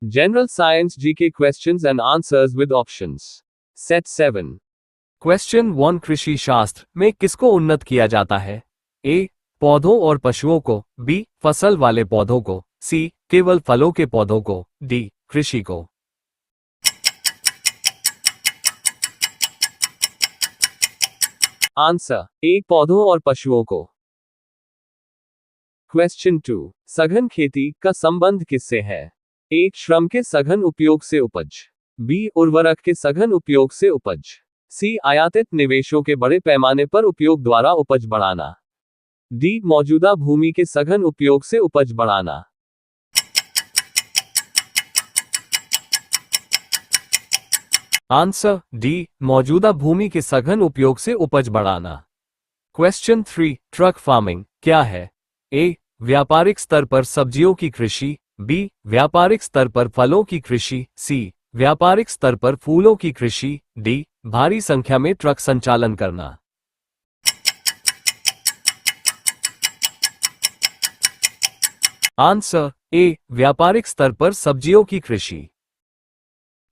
General Science GK questions and answers with options. Set 7. Question 1 कृषि शास्त्र में किसको उन्नत किया जाता है? ए. पौधों और पशुओं को, बी. फसल वाले पौधों को, सी. केवल फलों के पौधों को, डी. कृषि को। Answer A. पौधों और पशुओं को। क्वेश्चन 2. सघन खेती का संबंध किससे है? ए. श्रम के सघन उपयोग से उपज, बी. उर्वरक के सघन उपयोग से उपज, सी. आयातित निवेशों के बड़े पैमाने पर उपयोग द्वारा उपज बढ़ाना, डी. मौजूदा भूमि के सघन उपयोग से उपज बढ़ाना। Answer D. मौजूदा भूमि के सघन उपयोग से उपज बढ़ाना। क्वेश्चन 3. ट्रक फार्मिंग क्या है? ए. व्यापारिक स्तर पर सब्जियों की कृषि, बी. व्यापारिक स्तर पर फलों की कृषि, सी. व्यापारिक स्तर पर फूलों की कृषि, डी. भारी संख्या में ट्रक संचालन करना। Answer A. व्यापारिक स्तर पर सब्जियों की कृषि।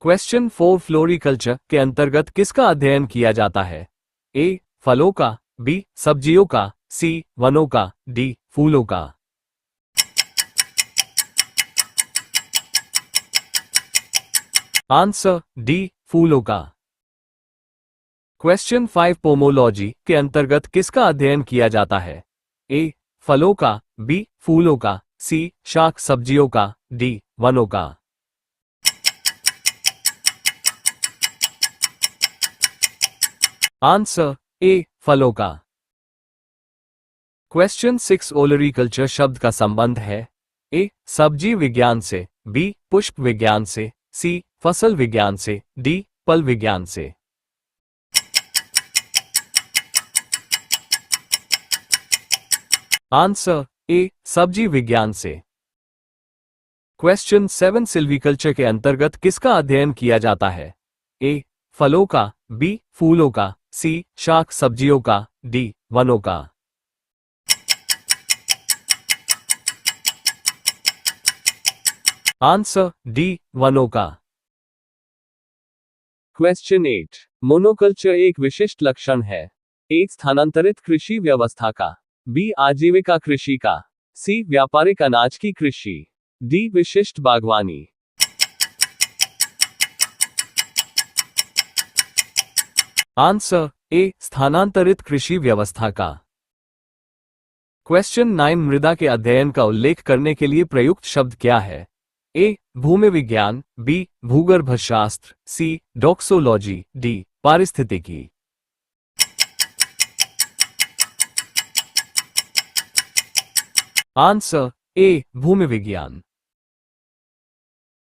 क्वेश्चन 4. फ्लोरिकल्चर के अंतर्गत किसका अध्ययन किया जाता है? ए. फलों का, बी. सब्जियों का, सी. वनों का, डी. फूलों का। Answer D. फूलों का। क्वेश्चन 5. पोमोलॉजी के अंतर्गत किसका अध्ययन किया जाता है? ए. फलों का, बी. फूलों का, सी. शाक सब्जियों का, डी. वनों का। Answer A. फलों का। क्वेश्चन 6. ओलरीकल्चर शब्द का संबंध है? ए. सब्जी विज्ञान से, बी. पुष्प विज्ञान से, सी. फसल विज्ञान से, डी. फल विज्ञान से। Answer A. सब्जी विज्ञान से। क्वेश्चन 7. सिल्वीकल्चर के अंतर्गत किसका अध्ययन किया जाता है? ए. फलों का, बी. फूलों का, सी. शाक सब्जियों का, डी. वनों का। Answer D. वनों का। क्वेश्चन 8. मोनोकल्चर एक विशिष्ट लक्षण है? ए. स्थानांतरित कृषि व्यवस्था का, बी. आजीविका कृषि का, सी. व्यापारिक अनाज की कृषि, डी. विशिष्ट बागवानी। Answer A. स्थानांतरित कृषि व्यवस्था का। क्वेश्चन 9. मृदा के अध्ययन का उल्लेख करने के लिए प्रयुक्त शब्द क्या है? ए. भूमि विज्ञान, बी. भूगर्भशास्त्र, सी. Doxology, D. पारिस्थितिकी। Answer A. भूमि विज्ञान।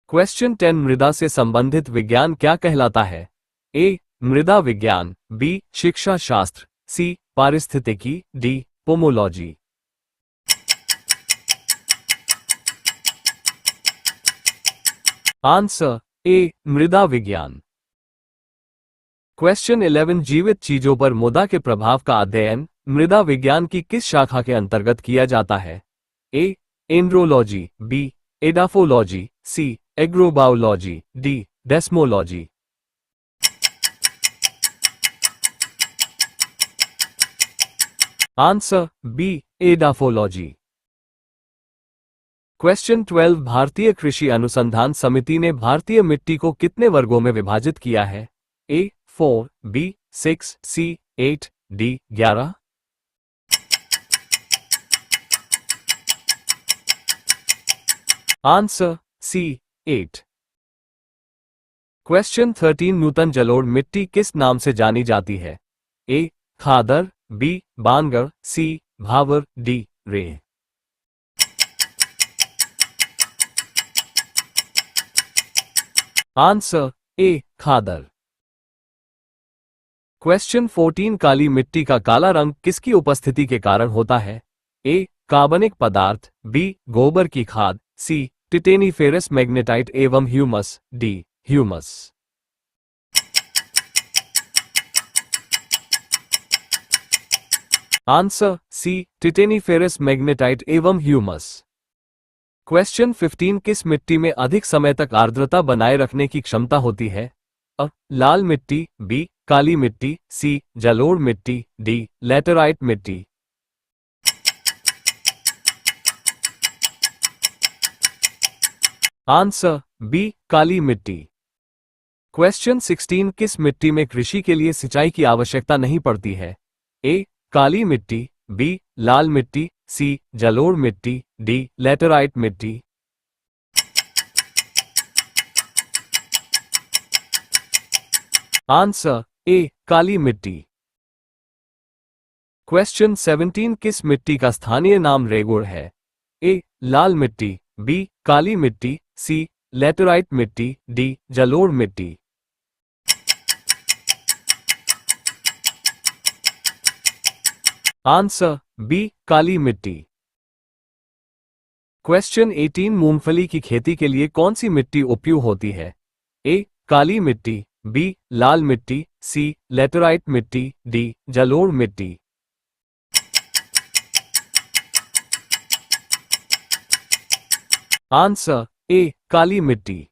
क्वेश्चन 10. मृदा से संबंधित विज्ञान क्या कहलाता है? ए. मृदा विज्ञान, बी. शिक्षा शास्त्र, सी. पारिस्थितिकी, डी. पोमोलॉजी। Answer A. मृदा विज्ञान। क्वेश्चन 11. जीवित चीजों पर मृदा के प्रभाव का अध्ययन मृदा विज्ञान की किस शाखा के अंतर्गत किया जाता है? A. Andrology, B. Edaphology, C. Agrobiology, D. Desmology. Answer B. Edaphology. Question 12. भारतीय कृषि अनुसंधान समिति ने भारतीय मिट्टी को कितने वर्गों में विभाजित किया है? A. 4, B. 6, C. 8, D. 11। Answer C. 8। Question 13. नूतन जलोढ़ मिट्टी किस नाम से जानी जाती है? ए. खादर, बी. बानगढ़, सी. भावर, डी. रे। Answer A. खादर। क्वेश्चन 14. काली मिट्टी का काला रंग किसकी उपस्थिति के कारण होता है? ए. कार्बनिक पदार्थ, बी. गोबर की खाद, सी. टिटेनीफेरस मैग्नेटाइट एवं humus, D. Humus. Answer C. Titaniferous magnetite एवं ह्यूमस। क्वेश्चन 15 किस मिट्टी में अधिक समय तक आर्द्रता बनाए रखने की क्षमता होती है? अ. लाल मिट्टी, बी. काली मिट्टी, सी. जलोढ़ मिट्टी, डी. लैटेराइट मिट्टी। Answer B. काली मिट्टी। क्वेश्चन 16 किस मिट्टी में कृषि के लिए सिंचाई की आवश्यकता नहीं पड़ती है? ए. काली मिट्टी, बी. लाल मिट्टी, सी. जलोढ़ मिट्टी, डी. लैटेराइट मिट्टी। Answer A. काली मिट्टी। क्वेश्चन 17 किस मिट्टी का स्थानीय नाम रेगुड़ है? ए. लाल मिट्टी, बी. काली मिट्टी, सी. लैटेराइट मिट्टी, डी. जलोढ़ मिट्टी। Answer B. काली मिट्टी। क्वेश्चन 18 मूंगफली की खेती के लिए कौन सी मिट्टी उपयुक्त होती है? ए. काली मिट्टी, बी. लाल मिट्टी, सी. लैटेराइट मिट्टी, डी. जलोढ़ मिट्टी। Answer A. काली मिट्टी।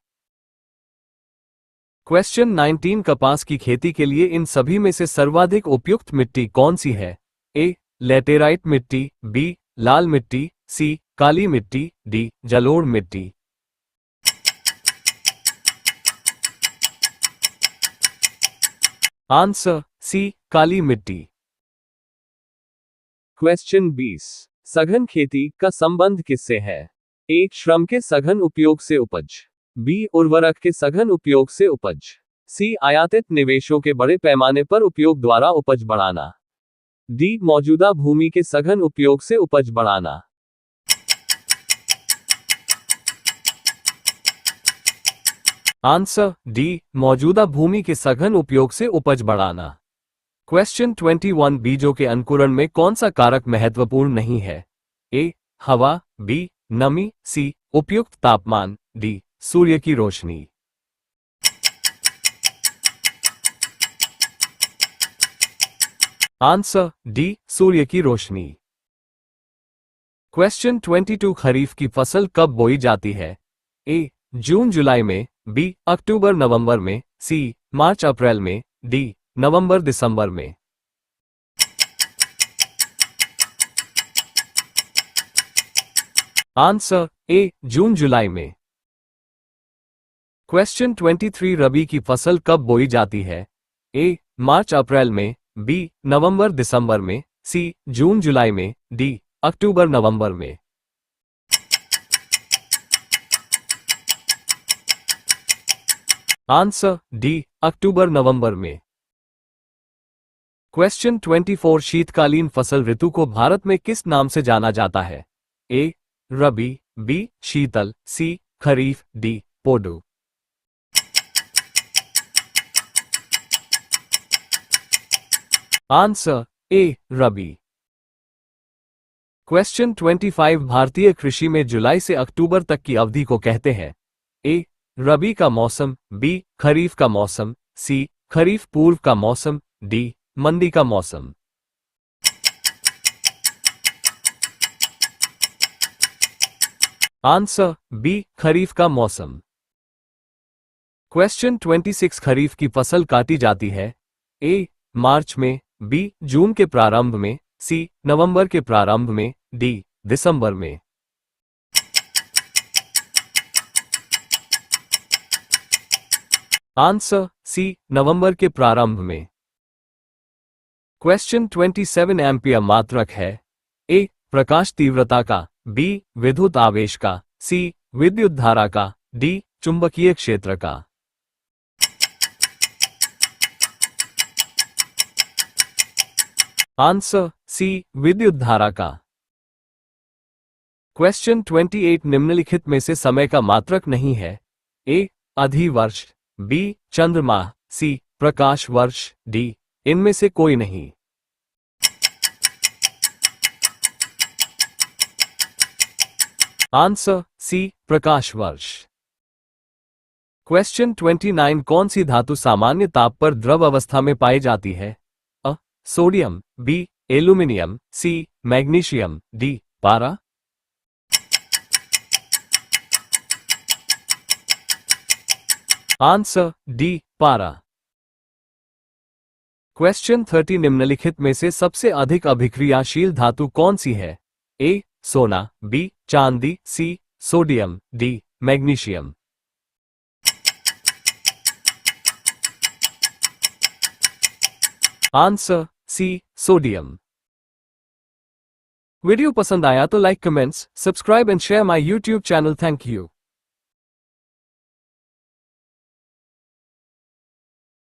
क्वेश्चन 19 कपास की खेती के लिए इन सभी में से सर्वाधिक उपयुक्त मिट्टी कौन सी है? ए. लैटेराइट मिट्टी, बी. लाल मिट्टी, सी. काली मिट्टी, डी. जलोढ़ मिट्टी। Answer C. काली मिट्टी। क्वेश्चन 20 सघन खेती का संबंध किससे है? ए. श्रम के सघन उपयोग से उपज, बी. उर्वरक के सघन उपयोग से उपज, सी. आयातित निवेशों के बड़े पैमाने पर उपयोग द्वारा उपज बढ़ाना, डी. मौजूदा भूमि के सघन उपयोग से उपज बढ़ाना। Answer D. मौजूदा भूमि के सघन उपयोग से उपज बढ़ाना। क्वेश्चन 21 बीजों के अंकुरण में कौन सा कारक महत्वपूर्ण नहीं है? ए. हवा, बी. नमी, सी. उपयुक्त तापमान, डी. सूर्य की रोशनी। Answer D. सूर्य की रोशनी। क्वेश्चन 22 खरीफ की फसल कब बोई जाती है? ए. जून जुलाई में, बी. अक्टूबर नवंबर में, सी. मार्च अप्रैल में, डी. नवंबर दिसंबर में। Answer A. जून जुलाई में। क्वेश्चन 23 रबी की फसल कब बोई जाती है? ए. मार्च अप्रैल में, बी. नवंबर दिसंबर में, सी. जून जुलाई में, डी. अक्टूबर नवंबर में। Answer D. अक्टूबर नवंबर में। क्वेश्चन 24 शीतकालीन फसल ऋतु को भारत में किस नाम से जाना जाता है? ए. रबी, बी. शीतल, सी. खरीफ, डी. पोडू। Answer A. रबी। क्वेश्चन 25 भारतीय कृषि में जुलाई से अक्टूबर तक की अवधि को कहते हैं? ए. रबी का मौसम, बी. खरीफ का मौसम, सी. खरीफ पूर्व का मौसम, डी. मंदी का मौसम। Answer B. खरीफ का मौसम। क्वेश्चन 26 खरीफ की फसल काटी जाती है? ए. मार्च में, बी. जून के प्रारंभ में, सी. नवंबर के प्रारंभ में, डी. दिसंबर में। Answer C. नवंबर के प्रारंभ में। क्वेश्चन 27 एम्पियर मात्रक है? ए. प्रकाश तीव्रता का, बी. विद्युत आवेश का, सी. विद्युत धारा का, डी. चुंबकीय क्षेत्र का। Answer C. विद्युत धारा का। क्वेश्चन 28 निम्नलिखित में से समय का मात्रक नहीं है? ए. अधिवर्ष, बी. चंद्रमाह, सी. प्रकाश वर्ष, डी. इनमें से कोई नहीं। Answer C. प्रकाश वर्ष। क्वेश्चन 29 कौन सी धातु सामान्य ताप पर द्रव अवस्था में पाई जाती है? अ. Sodium, B. Aluminium, C. Magnesium, D. पारा। आंसर डी पारा। क्वेश्चन 30 निम्नलिखित में से सबसे अधिक अभिक्रियाशील धातु कौन सी है? ए सोना, बी चांदी, C sodium, D magnesium. Answer C sodium. Video पसंद आया तो like, comments, subscribe and share my YouTube channel. Thank you.